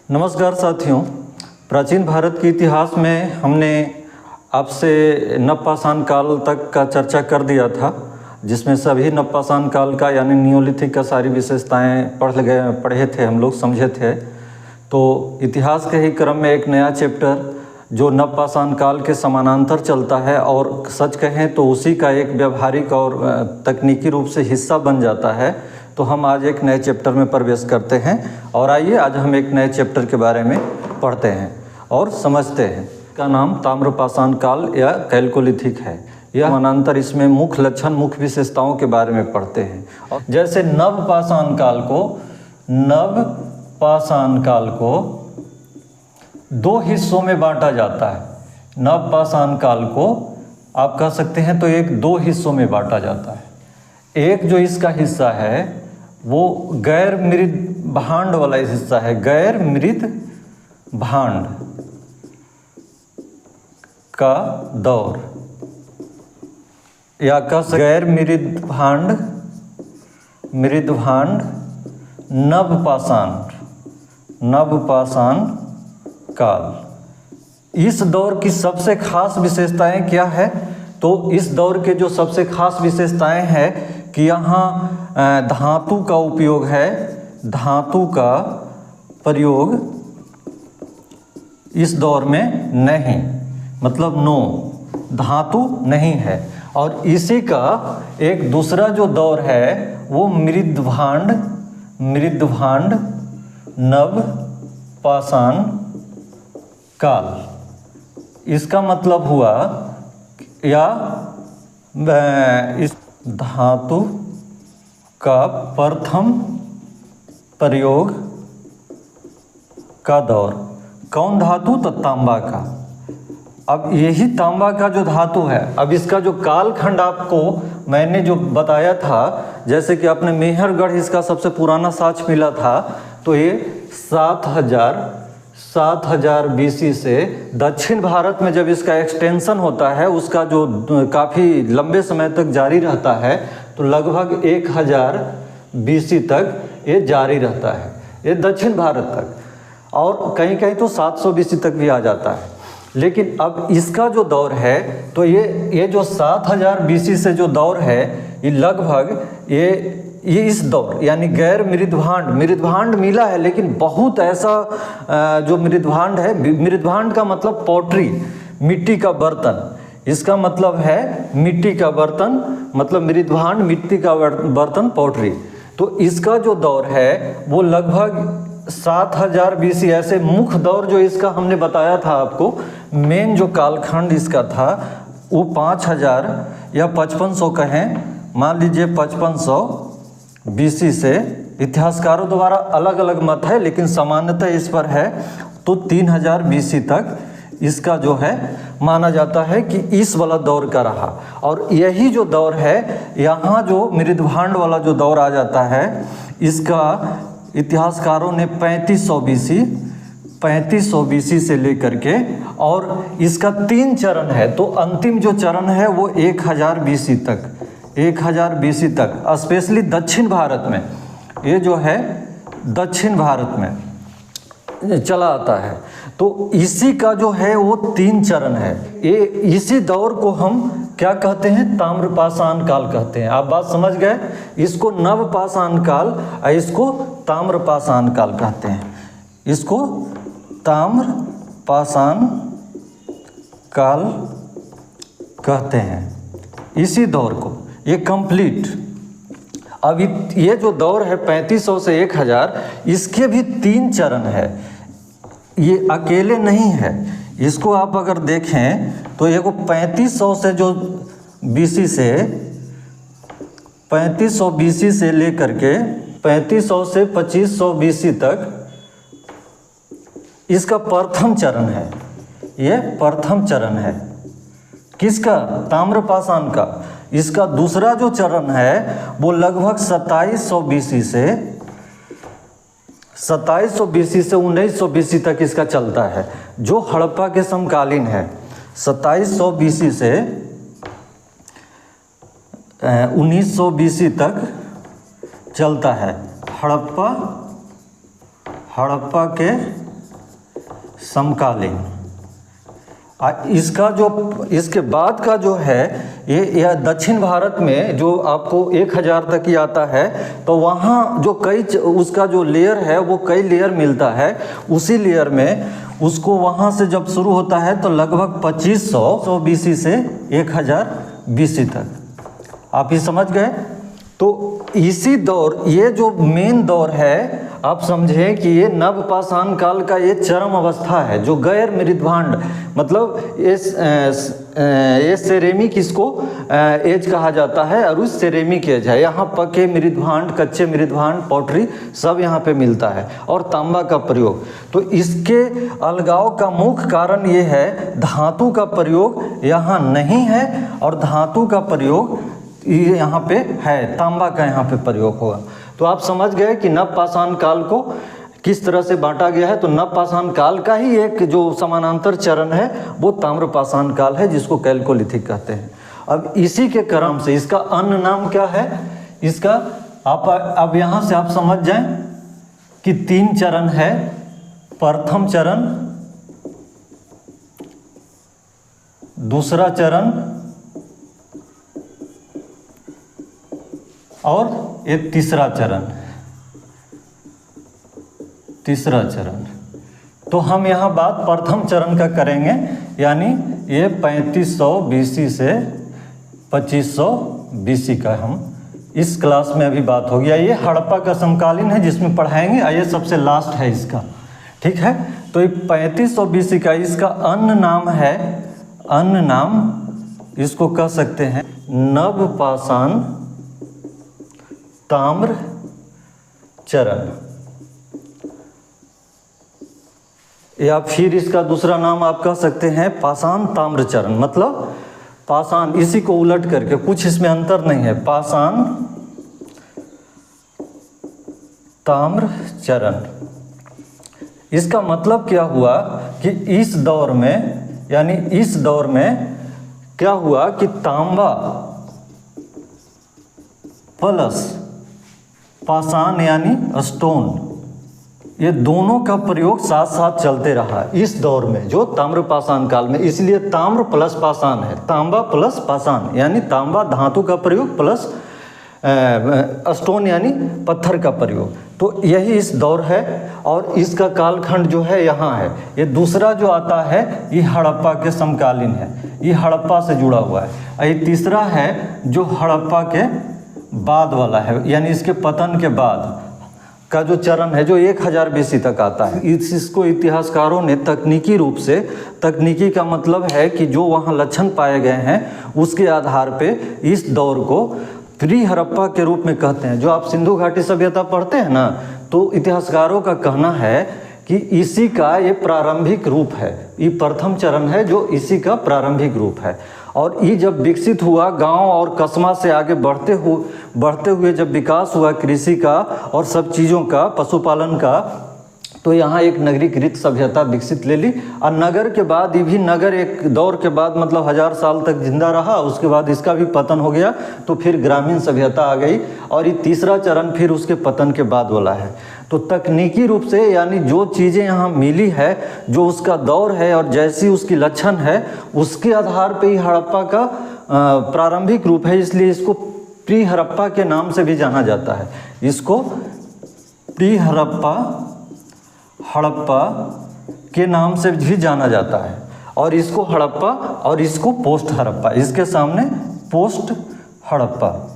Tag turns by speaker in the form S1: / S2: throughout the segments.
S1: नमस्कार साथियों, प्राचीन भारत के इतिहास में हमने आपसे नवपाषाण काल तक का चर्चा कर दिया था, जिसमें सभी नवपाषाण काल का यानी नियोलिथिक का सारी विशेषताएं पढ़े थे, हम लोग समझे थे। तो इतिहास के ही क्रम में एक नया चैप्टर जो नवपाषाण काल के समानांतर चलता है और सच कहें तो उसी का एक व्यावहारिक और तकनीकी रूप से हिस्सा बन जाता है। तो हम आज एक नए चैप्टर में प्रवेश करते हैं और आइए आज हम एक नए चैप्टर के बारे में पढ़ते हैं और समझते हैं। इसका नाम ताम्रपाषाण काल या कैल्कोलिथिक है। यह समानांतर इसमें मुख्य लक्षण, मुख्य विशेषताओं के बारे में पढ़ते हैं। और जैसे नवपाषाण काल को दो हिस्सों में बांटा जाता है। नवपाषाण काल को आप कह सकते हैं तो एक दो हिस्सों में बांटा जाता है। एक जो इसका हिस्सा है वो गैर मृद भांड वाला हिस्सा है। गैर मृद भांड का दौर या कह गैर मृद भांड नवपाषाण काल। इस दौर की सबसे खास विशेषताएं क्या है? तो इस दौर के जो सबसे खास विशेषताएं हैं कि यहाँ धातु का उपयोग है। धातु का प्रयोग इस दौर में नहीं, मतलब नो, धातु नहीं है। और इसी का एक दूसरा जो दौर है वो मृदभांड नवपाषाण काल। इसका मतलब हुआ या इस धातु का प्रथम प्रयोग का दौर। कौन धातु? तो तांबा का। अब यही तांबा का जो धातु है, अब इसका जो कालखंड आपको मैंने जो बताया था, जैसे कि आपने मेहरगढ़ इसका सबसे पुराना साक्ष्य मिला था, तो ये 7000 BC से दक्षिण भारत में जब इसका एक्सटेंशन होता है, उसका जो काफ़ी लंबे समय तक जारी रहता है, तो लगभग 1000 BC तक ये जारी रहता है, ये दक्षिण भारत तक। और कहीं कहीं तो 700 BC तक भी आ जाता है। लेकिन अब इसका जो दौर है, तो ये जो 7000 BC से जो दौर है, ये लगभग ये इस दौर यानी गैर मृदभांड मिला है, लेकिन बहुत ऐसा जो मृदभांड है, मृदभांड का मतलब पॉटरी, मिट्टी का बर्तन। इसका मतलब है मिट्टी का बर्तन, मतलब मृदभांड मिट्टी का बर्तन, पॉटरी। तो इसका जो दौर है वो लगभग 7000 BC। ऐसे मुख्य दौर जो इसका हमने बताया था आपको, मेन जो कालखंड इसका था वो 5000 या 5500 कहें, मान लीजिए 5500 BC से। इतिहासकारों द्वारा अलग अलग मत है, लेकिन सामान्यतः इस पर है तो 3000 BC तक इसका जो है माना जाता है कि इस वाला दौर का रहा। और यही जो दौर है, यहाँ जो मृदभांड वाला जो दौर आ जाता है, इसका इतिहासकारों ने 3500 BC से लेकर के, और इसका 3 चरण है। तो अंतिम जो चरण है वो 1000 BC तक, स्पेशली दक्षिण भारत में, ये जो है दक्षिण भारत में चला आता है। तो इसी का जो है वो 3 चरण है। ये इसी दौर को हम क्या कहते हैं? ताम्रपाषाण काल कहते हैं। आप बात समझ गए? इसको नवपाषाण काल, इसको ताम्रपाषाण काल कहते हैं। इसको ताम्रपाषाण काल कहते हैं, इसी दौर को। ये कंप्लीट। अब ये जो दौर है 3500 से 1000, इसके भी 3 चरण है। ये अकेले नहीं है। इसको आप अगर देखें तो ये को 3500 से जो BC से 3500 BC से लेकर के 3500 से 2500 BC तक इसका प्रथम चरण है। ये प्रथम चरण है किसका? ताम्रपाषाण का। इसका दूसरा जो चरण है वो लगभग 2700 BC से 1900 BC तक इसका चलता है, जो हड़प्पा के समकालीन है। 2700 BC से 1900 BC तक चलता है। हड़प्पा के समकालीन। इसका जो इसके बाद का जो है ये दक्षिण भारत में जो आपको 1000 तक ही आता है, तो वहाँ जो उसका जो लेयर है वो कई लेयर मिलता है। उसी लेयर में उसको वहाँ से जब शुरू होता है तो लगभग 2500 BC से 1000 BC तक। आप ये समझ गए? तो इसी दौर, ये जो मेन दौर है, आप समझें कि ये नवपाषाण काल का ये चरम अवस्था है, जो गैर मृदभांड, मतलब ये सेरेमिक इसको एज कहा जाता है, और उस सेरेमिक एज है। यहाँ पके मृदभांड, कच्चे मृदभांड, पॉटरी सब यहाँ पे मिलता है, और तांबा का प्रयोग। तो इसके अलगाव का मुख्य कारण ये है धातु का प्रयोग यहाँ नहीं है, और धातु का प्रयोग ये यहाँ पे है, तांबा का यहाँ पे प्रयोग होगा। तो आप समझ गए कि नवपाषाण काल को किस तरह से बांटा गया है। तो नवपाषाण काल का ही एक जो समानांतर चरण है वो ताम्रपाषाण काल है, जिसको कैल्कोलिथिक कहते हैं। अब इसी के क्रम से इसका अन्य नाम क्या है, इसका आप अब यहाँ से आप समझ जाएं कि 3 चरण है। प्रथम चरण, दूसरा चरण और एक तीसरा चरण। तो हम यहाँ बात प्रथम चरण का करेंगे, यानी ये 3500 BC से 2500 BC का हम इस क्लास में अभी बात हो गया। ये हड़प्पा का समकालीन है जिसमें पढ़ाएंगे, ये सबसे लास्ट है इसका, ठीक है। तो ये 3500 BC का इसका अन्य नाम है, अन्य नाम इसको कह सकते हैं नवपाषाण ताम्र चरण, या फिर इसका दूसरा नाम आप कह सकते हैं पाषाण ताम्र चरण। मतलब पाषाण, इसी को उलट करके, कुछ इसमें अंतर नहीं है, पाषाण ताम्र चरण। इसका मतलब क्या हुआ कि इस दौर में, यानी इस दौर में क्या हुआ कि तांबा प्लस पाषाण यानी स्टोन, ये दोनों का प्रयोग साथ साथ चलते रहा इस दौर में, जो ताम्रपाषाण काल में। इसलिए ताम्र प्लस पाषाण है, तांबा प्लस पाषाण, यानी तांबा धातु का प्रयोग प्लस स्टोन यानी पत्थर का प्रयोग। तो यही इस दौर है, और इसका कालखंड जो है यहाँ है। ये दूसरा जो आता है ये हड़प्पा के समकालीन है, ये हड़प्पा से जुड़ा हुआ है। ये तीसरा है जो हड़प्पा के बाद वाला है, यानी इसके पतन के बाद का जो चरण है, जो 1000 BC तक आता है। इसको इतिहासकारों ने तकनीकी रूप से, तकनीकी का मतलब है कि जो वहाँ लक्षण पाए गए हैं उसके आधार पे इस दौर को प्री हड़प्पा के रूप में कहते हैं। जो आप सिंधु घाटी सभ्यता पढ़ते हैं ना, तो इतिहासकारों का कहना है कि इसी का ये प्रारंभिक रूप है, ये प्रथम चरण है जो इसी का प्रारंभिक रूप है। और ये जब विकसित हुआ, गांव और कस्बा से आगे बढ़ते हुए जब विकास हुआ कृषि का और सब चीज़ों का, पशुपालन का, तो यहाँ एक नगरीकृत सभ्यता विकसित ले ली। और नगर के बाद ये भी नगर एक दौर के बाद मतलब 1000 साल तक जिंदा रहा, उसके बाद इसका भी पतन हो गया, तो फिर ग्रामीण सभ्यता आ गई। और ये तीसरा चरण फिर उसके पतन के बाद वाला है। तो तकनीकी रूप से, यानी जो चीज़ें यहाँ मिली है, जो उसका दौर है और जैसी उसकी लक्षण है, उसके आधार पर ही हड़प्पा का प्रारंभिक रूप है। इसलिए इसको प्री हड़प्पा के नाम से भी जाना जाता है। इसको प्री हड़प्पा के नाम से भी जाना जाता है। और इसको हड़प्पा और इसको पोस्ट हड़प्पा, इसके सामने पोस्ट हड़प्पा,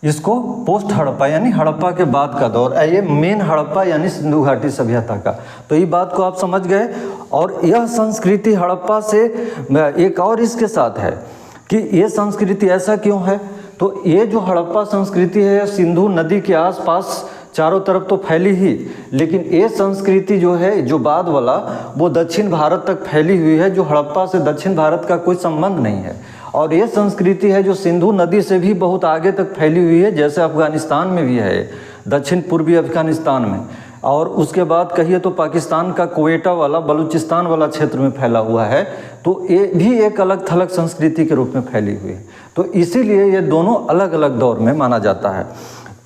S1: इसको पोस्ट हड़प्पा यानी हड़प्पा के बाद का दौर। ये मेन हड़प्पा यानी सिंधु घाटी सभ्यता का। तो ये बात को आप समझ गए। और यह संस्कृति हड़प्पा से एक और इसके साथ है कि ये संस्कृति ऐसा क्यों है, तो ये जो हड़प्पा संस्कृति है सिंधु नदी के आसपास चारों तरफ तो फैली ही, लेकिन ये संस्कृति जो है, जो बाद वाला, वो दक्षिण भारत तक फैली हुई है, जो हड़प्पा से दक्षिण भारत का कोई संबंध नहीं है। और ये संस्कृति है जो सिंधु नदी से भी बहुत आगे तक फैली हुई है, जैसे अफगानिस्तान में भी है, दक्षिण पूर्वी अफगानिस्तान में। और उसके बाद कहिए तो पाकिस्तान का क्वेटा वाला, बलूचिस्तान वाला क्षेत्र में फैला हुआ है। तो ये भी एक अलग थलग संस्कृति के रूप में फैली हुई है। तो इसीलिए ये दोनों अलग अलग दौर में माना जाता है।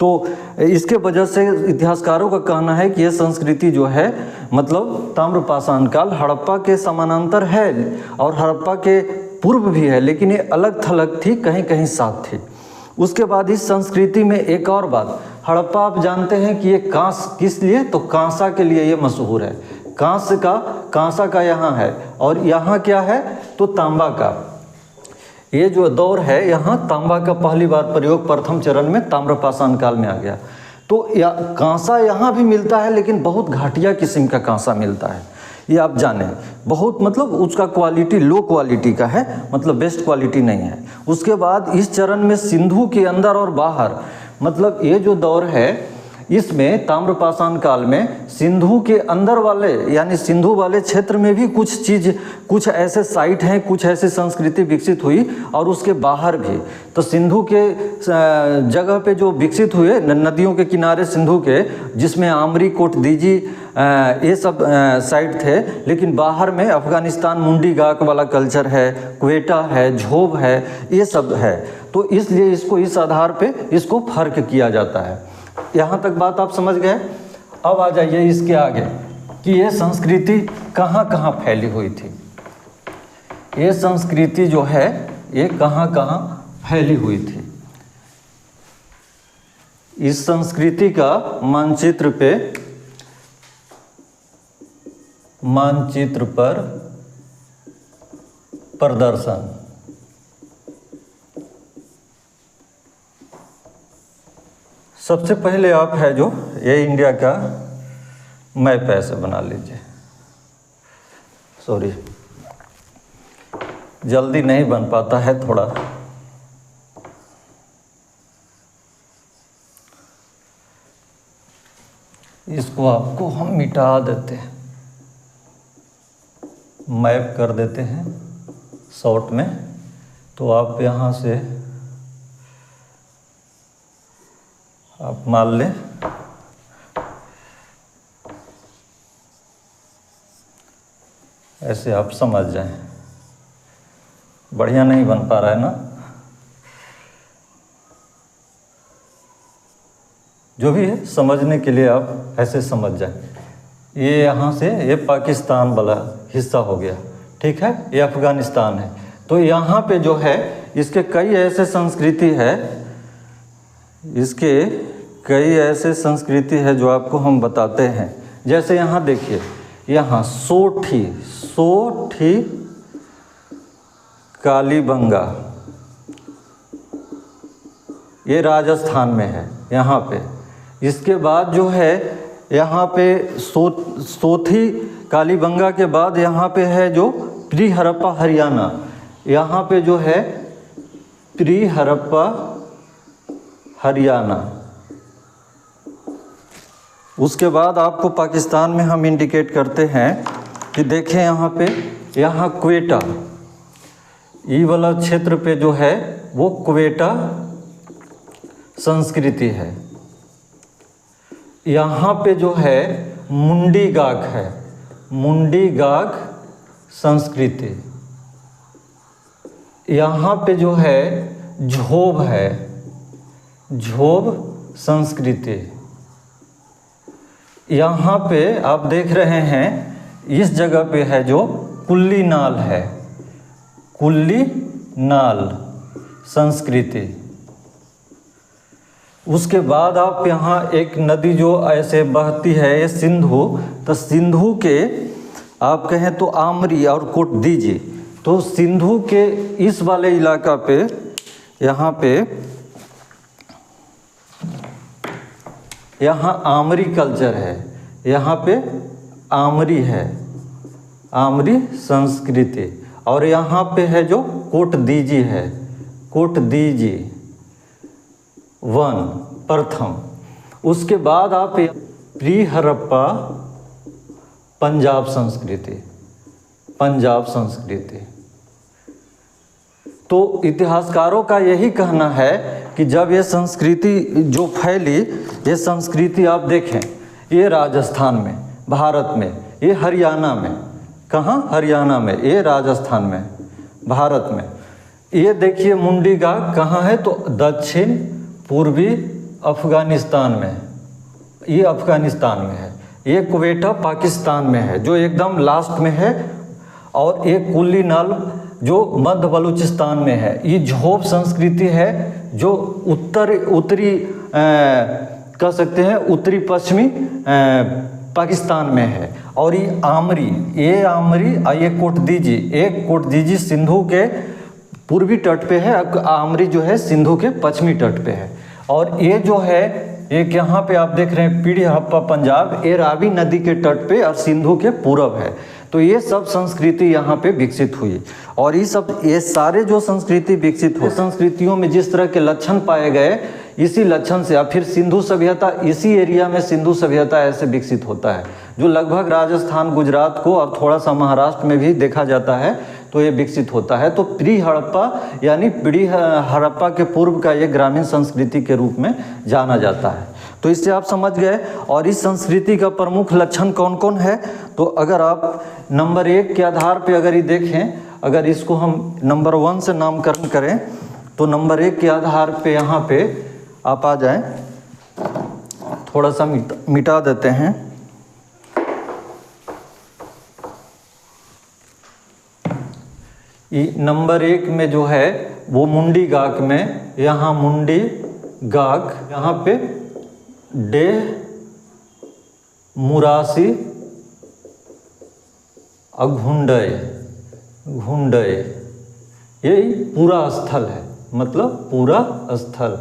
S1: तो इसके वजह से इतिहासकारों का कहना है कि यह संस्कृति जो है मतलब ताम्रपाषाण काल हड़प्पा के समानांतर है और हड़प्पा के पूर्व भी है, लेकिन ये अलग थलग थी, कहीं कहीं साथ थी। उसके बाद इस संस्कृति में एक और बात, हड़प्पा आप जानते हैं कि ये किस लिए, तो कांसा के लिए ये मशहूर है। कांसा का यहाँ है और यहाँ क्या है, तो तांबा का। ये जो दौर है यहाँ तांबा का पहली बार प्रयोग प्रथम चरण में ताम्रपाषाण काल में आ गया। तो कांसा यहाँ भी मिलता है, लेकिन बहुत घटिया किस्म का कांसा मिलता है, ये आप जानें। बहुत मतलब उसका क्वालिटी लो क्वालिटी का है, मतलब बेस्ट क्वालिटी नहीं है। उसके बाद इस चरण में सिंधु के अंदर और बाहर, मतलब ये जो दौर है इसमें ताम्रपाषाण काल में सिंधु के अंदर वाले यानी सिंधु वाले क्षेत्र में भी कुछ ऐसे साइट हैं, कुछ ऐसी संस्कृति विकसित हुई और उसके बाहर भी। तो सिंधु के जगह पे जो विकसित हुए नदियों के किनारे सिंधु के, जिसमें आमरी, कोटदीजी ये सब साइट थे, लेकिन बाहर में अफ़गानिस्तान मुंडी गाक वाला कल्चर है, क्वेटा है, झोब है, ये सब है। तो इसलिए इसको इस आधार पे इसको फर्क किया जाता है। यहाँ तक बात आप समझ गए। अब आ जाइए इसके आगे कि ये संस्कृति कहाँ कहाँ फैली हुई थी। ये संस्कृति जो है ये कहाँ कहाँ फैली हुई थी। इस संस्कृति का मानचित्र पर प्रदर्शन। सबसे पहले आप है जो ये इंडिया का मैप ऐसे बना लीजिए। सॉरी, जल्दी नहीं बन पाता है थोड़ा। इसको आपको हम मिटा देते हैं, मैप कर देते हैं शॉर्ट में। तो आप यहाँ से आप मान लें ऐसे आप समझ जाएं। बढ़िया नहीं बन पा रहा है ना, जो भी है समझने के लिए आप ऐसे समझ जाएं। ये यहाँ से ये पाकिस्तान वाला हिस्सा हो गया, ठीक है, ये अफ़गानिस्तान है। तो यहाँ पे जो है इसके कई ऐसे संस्कृति है, इसके कई ऐसे संस्कृति है जो आपको हम बताते हैं। जैसे यहाँ देखिए, यहाँ सोठी कालीबंगा, ये राजस्थान में है यहाँ पे। इसके बाद जो है यहाँ पे सोथी कालीबंगा के बाद यहाँ पे है जो प्री हड़प्पा हरियाणा, यहाँ पे जो है प्री हड़प्पा हरियाणा। उसके बाद आपको पाकिस्तान में हम इंडिकेट करते हैं कि देखें यहाँ पे, यहाँ क्वेटा, ये वाला क्षेत्र पे जो है वो क्वेटा संस्कृति है। यहाँ पे जो है मुंडी गाक है, मुंडी गाक संस्कृति। यहाँ पे जो है झोब है, झोब संस्कृति। यहाँ पे आप देख रहे हैं इस जगह पे है जो कुल्ली नाल है, कुल्ली नाल संस्कृति। उसके बाद आप यहाँ एक नदी जो ऐसे बहती है ये सिंधु, तो सिंधु के आप कहें तो आमरी और कोटदीजी। तो सिंधु के इस वाले इलाका पे यहाँ पे यहाँ आमरी कल्चर है, यहाँ पे आमरी है, आमरी संस्कृति। और यहाँ पे है जो कोटदीजी है, कोटदीजी वन प्रथम। उसके बाद आप प्री हड़प्पा पंजाब संस्कृति, पंजाब संस्कृति। तो इतिहासकारों का यही कहना है कि जब ये संस्कृति जो फैली, ये संस्कृति आप देखें, ये राजस्थान में, भारत में, ये हरियाणा में, कहाँ हरियाणा में, ये राजस्थान में, भारत में। ये देखिए मुंडी गाक कहाँ है, तो दक्षिण पूर्वी अफगानिस्तान में है, ये अफगानिस्तान में है। ये क्वेटा पाकिस्तान में है जो एकदम लास्ट में है, और एक कुल्ली नाल जो मध्य बलूचिस्तान में है। ये झोप संस्कृति है जो उत्तरी कह सकते हैं उत्तरी पश्चिमी पाकिस्तान में है। और ये आमरी ये कोटदीजी सिंधु के पूर्वी तट पे है, आमरी जो है सिंधु के पश्चिमी तट पे है। और ये जो है एक यहाँ पे आप देख रहे हैं पीढ़ी हड़प्पा पंजाब, ये रावी नदी के तट पे और सिंधु के पूरब है। तो ये सब संस्कृति यहाँ पे विकसित हुई, और ये सारे जो संस्कृति विकसित हुई, संस्कृतियों में जिस तरह के लक्षण पाए गए, इसी लक्षण से अब फिर सिंधु सभ्यता, इसी एरिया में सिंधु सभ्यता ऐसे विकसित होता है जो लगभग राजस्थान, गुजरात को और थोड़ा सा महाराष्ट्र में भी देखा जाता है, तो ये विकसित होता है। तो प्री हड़प्पा यानी पीढ़ी हड़प्पा के पूर्व का ये ग्रामीण संस्कृति के रूप में जाना जाता है। तो इससे आप समझ गए। और इस संस्कृति का प्रमुख लक्षण कौन कौन है, तो अगर आप नंबर 1 के आधार पे अगर ये देखें, अगर इसको हम नंबर 1 से नामकरण करें, तो नंबर 1 के आधार पे यहाँ पे आप आ जाएं, थोड़ा सा मिटा देते हैं। नंबर 1 में जो है वो मुंडी गाक में, यहाँ मुंडी गाक, यहाँ पे डेह मुरासी घुंडय, यही पूरा स्थल है, मतलब पूरा स्थल,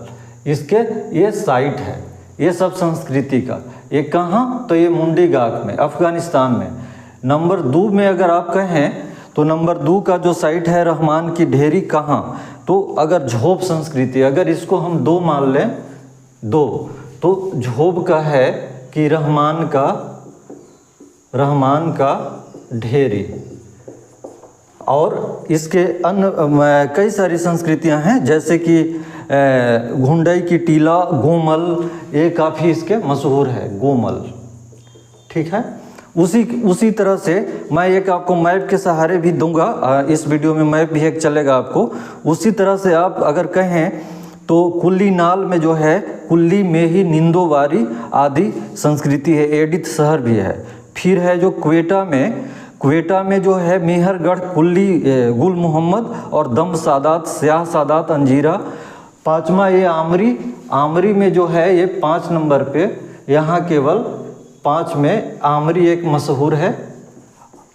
S1: इसके ये साइट है ये सब संस्कृति का। ये कहाँ, तो ये मुंडी गाक में, अफगानिस्तान में। नंबर 2 में अगर आप कहें तो नंबर 2 का जो साइट है रहमान की ढेरी, कहाँ, तो अगर झोप संस्कृति, अगर इसको हम 2 मान लें, 2, तो झोप का है कि रहमान का ढेरी। और इसके अन्य कई सारी संस्कृतियां हैं, जैसे कि घुंडई की टीला, गोमल, ये काफ़ी इसके मशहूर है, गोमल। ठीक है। उसी तरह से मैं एक आपको मैप के सहारे भी दूंगा, इस वीडियो में मैप भी एक चलेगा आपको। उसी तरह से आप अगर कहें तो कुल्ली नाल में जो है, कुल्ली में ही निंदोवारी आदि संस्कृति है, एडिथ शहर भी है। फिर है जो क्वेटा में जो है मेहरगढ़, कुल्ली, गुल मोहम्मद और दम सादात, स्याह सादात, अंजीरा। 5वां ये आमरी में जो है ये 5 नंबर पे, यहाँ केवल 5 में आमरी एक मशहूर है।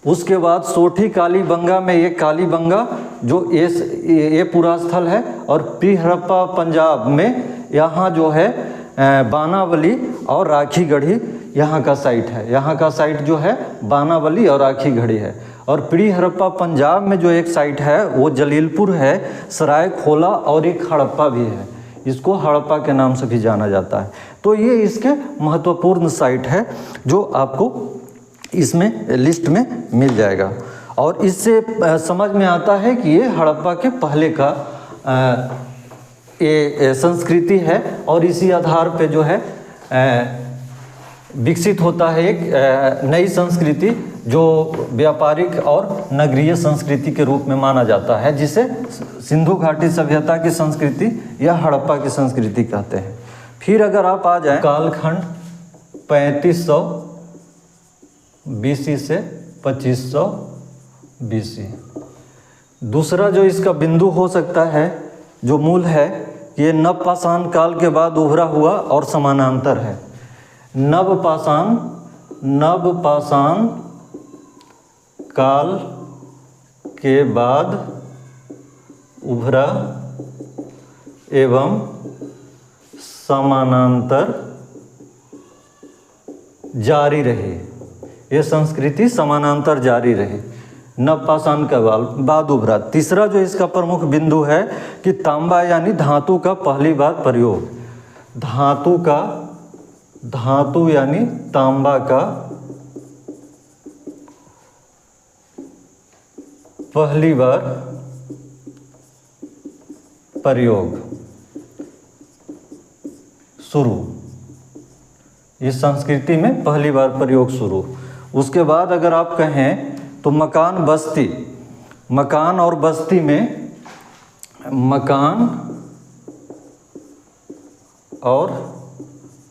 S1: उसके बाद सोठी कालीबंगा में ये कालीबंगा जो ये पूरा स्थल है। और प्री हड़प्पा पंजाब में यहाँ जो है बानावली और राखी गढ़ी यहाँ का साइट है। यहाँ का साइट जो है बानावली और राखी गढ़ी है। और प्री हड़प्पा पंजाब में जो एक साइट है वो जलीलपुर है, सराय खोला, और एक हड़प्पा भी है, इसको हड़प्पा के नाम से भी जाना जाता है। तो ये इसके महत्वपूर्ण साइट है जो आपको इसमें लिस्ट में मिल जाएगा। और इससे समझ में आता है कि ये हड़प्पा के पहले का ये संस्कृति है। और इसी आधार पे जो है विकसित होता है एक नई संस्कृति जो व्यापारिक और नगरीय संस्कृति के रूप में माना जाता है, जिसे सिंधु घाटी सभ्यता की संस्कृति या हड़प्पा की संस्कृति कहते हैं। फिर अगर आप आ जाएं कालखंड 3500 BC से 2500 BC। दूसरा जो इसका बिंदु हो सकता है, जो मूल है, ये नवपाषाण काल के बाद उभरा हुआ और समानांतर है। नवपाषाण काल के बाद उभरा एवं समानांतर जारी रही। ये संस्कृति समानांतर जारी रही, नवपाषाण के बाद उभरा। तीसरा जो इसका प्रमुख बिंदु है कि तांबा यानी धातु का पहली बार प्रयोग, धातु यानी तांबा का पहली बार प्रयोग शुरू, इस संस्कृति में पहली बार प्रयोग शुरू। उसके बाद अगर आप कहें तो मकान और बस्ती में, मकान और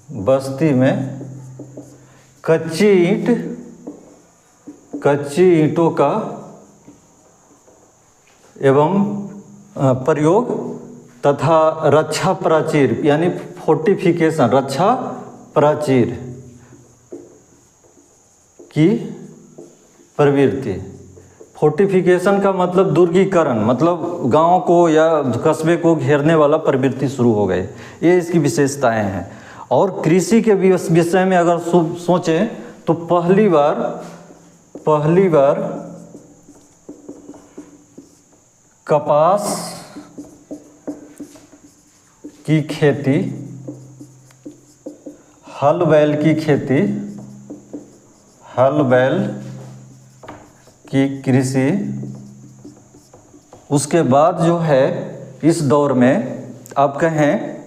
S1: बस्ती में कच्ची ईंटों का एवं प्रयोग तथा रक्षा प्राचीर यानी फोर्टिफिकेशन, रक्षा प्राचीर की प्रवृत्ति। फोर्टिफिकेशन का मतलब दुर्गीकरण, मतलब गांव को या कस्बे को घेरने वाला प्रवृत्ति शुरू हो गए। ये इसकी विशेषताएं हैं। और कृषि के विषय में अगर सोचें तो पहली बार कपास की खेती, हल बैल की कृषि, उसके बाद जो है इस दौर में आप कहें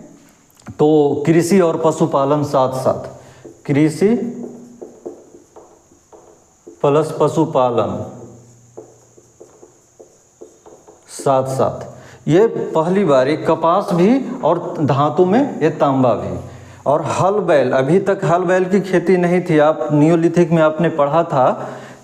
S1: तो कृषि और पशुपालन साथ साथ, कृषि प्लस पशुपालन साथ साथ, ये पहली बार एक कपास भी और धातु में ये तांबा भी। और हल बैल, अभी तक हल बैल की खेती नहीं थी। आप नियोलिथिक में आपने पढ़ा था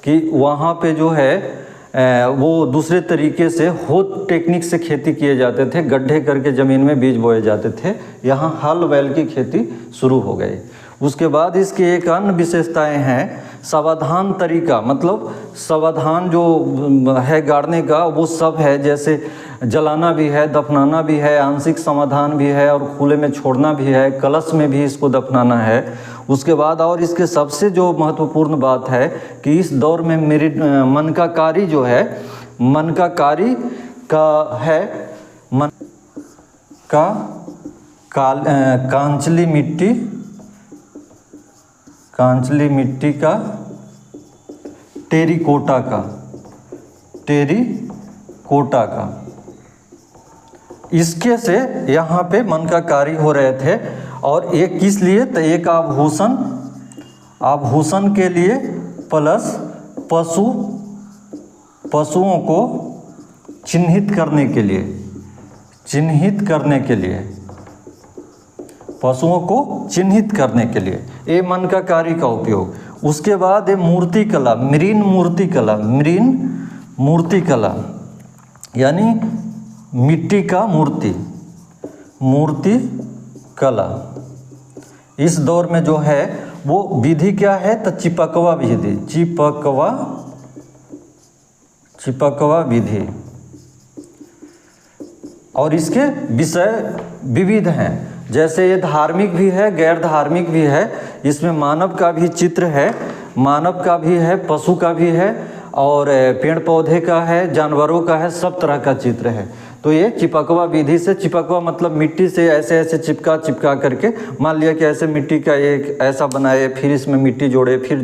S1: कि वहाँ पे जो है वो दूसरे तरीके से होत टेक्निक से खेती किए जाते थे, गड्ढे करके ज़मीन में बीज बोए जाते थे। यहाँ हल बैल की खेती शुरू हो गई। उसके बाद इसकी एक अन्य विशेषताएं हैं, सावधान तरीका, मतलब सावधान जो है गाड़ने का वो सब है, जैसे जलाना भी है, दफनाना भी है, आंशिक समाधान भी है और खुले में छोड़ना भी है, कलश में भी इसको दफनाना है। उसके बाद और इसके सबसे जो महत्वपूर्ण बात है कि इस दौर में मेरी मनकाकारी जो है, मनकाकारी का है मन का कांचली मिट्टी का, टेरिकोटा का, इसके से यहाँ पे मनकाकारी हो रहे थे। और एक किस लिए, तो एक आभूषण के लिए प्लस पशुओं को चिन्हित करने के लिए, पशुओं को चिन्हित करने के लिए ये मनकाकारी का उपयोग। उसके बाद ये मूर्तिकला, मरीन मूर्तिकला यानी मिट्टी का मूर्ति कला। इस दौर में जो है वो विधि क्या है, तो चिपकवा विधि, चिपकवा विधि। और इसके विषय विविध हैं, जैसे ये धार्मिक भी है, गैर धार्मिक भी है। इसमें मानव का भी चित्र है, मानव का भी है, पशु का भी है और पेड़ पौधे का है, जानवरों का है, सब तरह का चित्र है। तो ये चिपकवा विधि से, चिपकवा मतलब मिट्टी से ऐसे ऐसे चिपका करके, मान लिया कि ऐसे मिट्टी का एक ऐसा बनाए, फिर इसमें मिट्टी जोड़े, फिर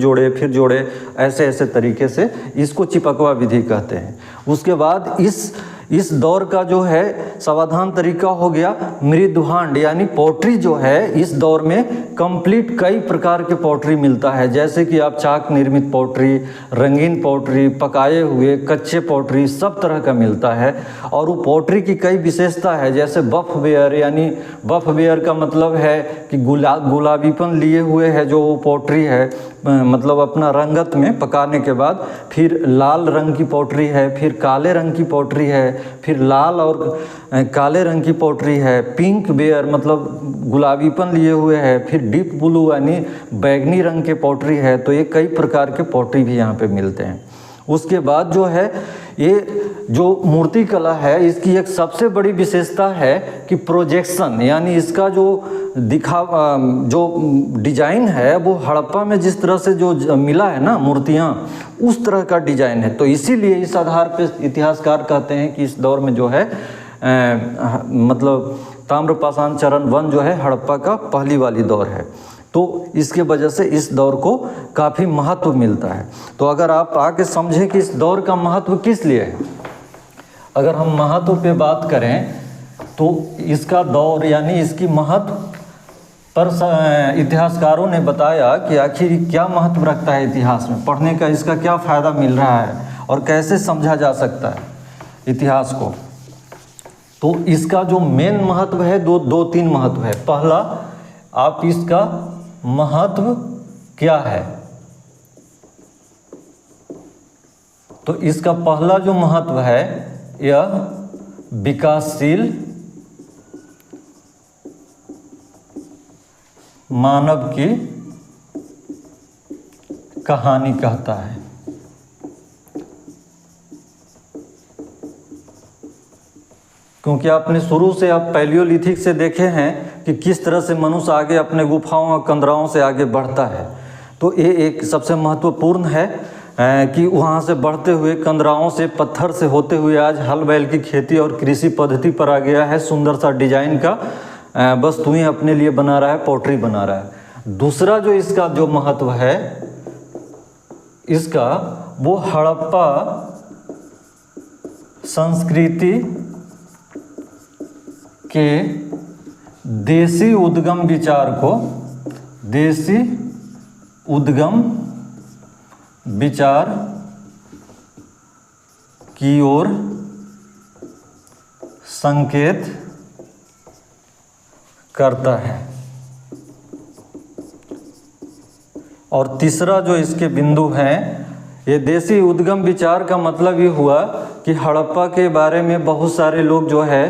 S1: जोड़े, ऐसे ऐसे तरीके से, इसको चिपकवा विधि कहते हैं। उसके बाद इस दौर का जो है सावधान तरीका हो गया मृदुहांड, यानी पोट्री जो है इस दौर में कंप्लीट कई प्रकार के पोट्री मिलता है, जैसे कि आप चाक निर्मित पोट्री, रंगीन पोट्री, पकाए हुए कच्चे पोट्री, सब तरह का मिलता है। और वो पोट्री की कई विशेषता है, जैसे बफ वेयर, यानी बफ वेयर का मतलब है कि गुलाबीपन लिए हुए है जो वो पोट्री है, मतलब अपना रंगत में पकाने के बाद। फिर लाल रंग की पोट्री है, फिर काले रंग की पोट्री है, फिर लाल और काले रंग की पोट्री है, पिंक बेयर मतलब गुलाबीपन लिए हुए है, फिर डीप ब्लू यानी बैगनी रंग के पोट्री है। तो ये कई प्रकार के पोट्री भी यहाँ पे मिलते हैं। उसके बाद जो है ये जो मूर्ति कला है, इसकी एक सबसे बड़ी विशेषता है कि प्रोजेक्शन, यानी इसका जो जो डिजाइन है वो हड़प्पा में जिस तरह से जो मिला है ना मूर्तियाँ, उस तरह का डिजाइन है। तो इसीलिए इस आधार पे इतिहासकार कहते हैं कि इस दौर में जो है मतलब ताम्रपाषाण चरण 1 जो है हड़प्पा का पहली वाली दौर है। तो इसके वजह से इस दौर को काफ़ी महत्व मिलता है। तो अगर आप आके समझें कि इस दौर का महत्व किस लिए है, अगर हम महत्व पे बात करें तो इसका दौर यानी इसकी महत्व पर इतिहासकारों ने बताया कि आखिर क्या महत्व रखता है इतिहास में, पढ़ने का इसका क्या फ़ायदा मिल रहा है और कैसे समझा जा सकता है इतिहास को। तो इसका जो मेन महत्व है दो तीन महत्व है। पहला, आप इसका महत्व क्या है? तो इसका पहला जो महत्व है यह विकासशील मानव की कहानी कहता है। क्योंकि आपने शुरू से आप पैलियोलिथिक से देखे हैं कि किस तरह से मनुष्य आगे अपने गुफाओं और कंदराओं से आगे बढ़ता है। तो ये एक सबसे महत्वपूर्ण है कि वहाँ से बढ़ते हुए कंदराओं से, पत्थर से होते हुए आज हल बैल की खेती और कृषि पद्धति पर आ गया है। सुंदर सा डिजाइन का वस्तुएं अपने लिए बना रहा है, पॉटरी बना रहा है। दूसरा जो इसका जो महत्व है इसका, वो हड़प्पा संस्कृति के देसी उद्गम विचार को, देसी उद्गम विचार की ओर संकेत करता है। और तीसरा जो इसके बिंदु हैं, ये देसी उद्गम विचार का मतलब ये हुआ कि हड़प्पा के बारे में बहुत सारे लोग जो है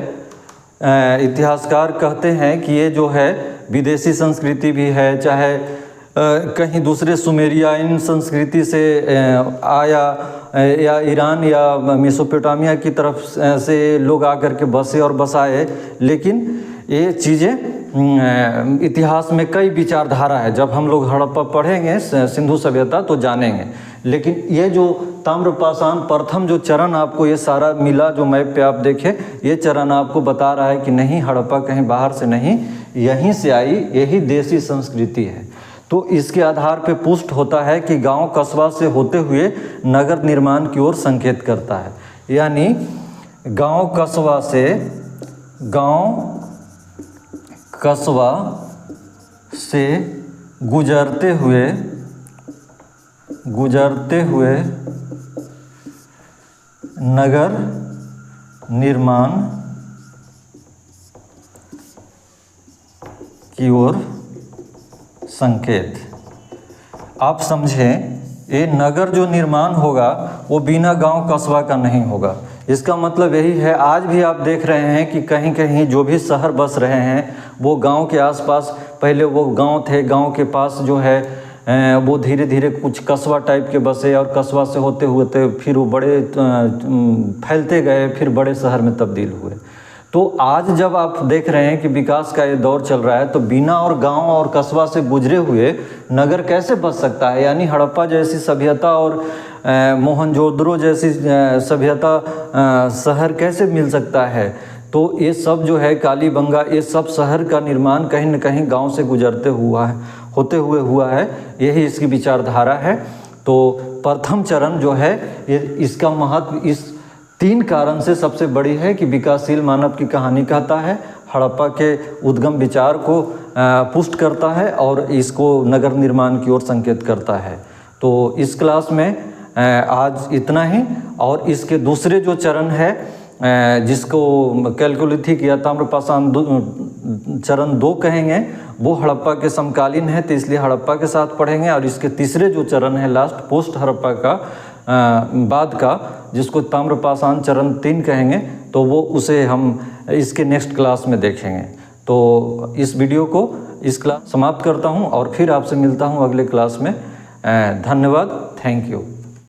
S1: इतिहासकार कहते हैं कि ये जो है विदेशी संस्कृति भी है, चाहे कहीं दूसरे सुमेरियाइन संस्कृति से आया या ईरान या मेसोपोटामिया की तरफ से लोग आकर के बसे और बसाए। लेकिन ये चीज़ें इतिहास में कई विचारधारा है। जब हम लोग हड़प्पा पढ़ेंगे सिंधु सभ्यता तो जानेंगे। लेकिन ये जो ताम्रपाषाण प्रथम जो चरण आपको ये सारा मिला, जो मैप पे आप देखें, ये चरण आपको बता रहा है कि नहीं, हड़प्पा कहीं बाहर से नहीं, यहीं से आई, यही देसी संस्कृति है। तो इसके आधार पे पुष्ट होता है कि गांव कस्बा से होते हुए नगर निर्माण की ओर संकेत करता है। यानी गांव कस्बा से, गांव कस्बा से गुजरते हुए नगर निर्माण की ओर संकेत। आप समझें, ये नगर जो निर्माण होगा वो बिना गांव कस्बा का नहीं होगा। इसका मतलब यही है, आज भी आप देख रहे हैं कि कहीं कहीं जो भी शहर बस रहे हैं वो गांव के आसपास, पहले वो गांव थे, गांव के पास जो है वो धीरे धीरे कुछ कस्बा टाइप के बसे और कस्बा से होते हुए फिर वो बड़े फैलते गए, फिर बड़े शहर में तब्दील हुए। तो आज जब आप देख रहे हैं कि विकास का ये दौर चल रहा है, तो बिना और गांव और कस्बा से गुजरे हुए नगर कैसे बच सकता है? यानी हड़प्पा जैसी सभ्यता और मोहनजोदड़ो जैसी सभ्यता, शहर कैसे मिल सकता है? तो ये सब जो है, कालीबंगा, ये सब शहर का निर्माण कहीं न कहीं गांव से गुजरते हुआ है, होते हुए हुआ है। यही इसकी विचारधारा है। तो प्रथम चरण जो है ये, इसका महत्व इस 3 कारण से सबसे बड़ी है कि विकासशील मानव की कहानी कहता है, हड़प्पा के उद्गम विचार को पुष्ट करता है और इसको नगर निर्माण की ओर संकेत करता है। तो इस क्लास में आज इतना ही। और इसके दूसरे जो चरण है, जिसको कैल्कोलिथिक या ताम्रपाषाण चरण 2 कहेंगे, वो हड़प्पा के समकालीन है, तो इसलिए हड़प्पा के साथ पढ़ेंगे। और इसके तीसरे जो चरण है लास्ट, पोस्ट हड़प्पा का बाद का, जिसको ताम्रपाषाण चरण 3 कहेंगे, तो वो उसे हम इसके नेक्स्ट क्लास में देखेंगे। तो इस वीडियो को इस क्लास समाप्त करता हूँ और फिर आपसे मिलता हूँ अगले क्लास में। धन्यवाद, थैंक यू।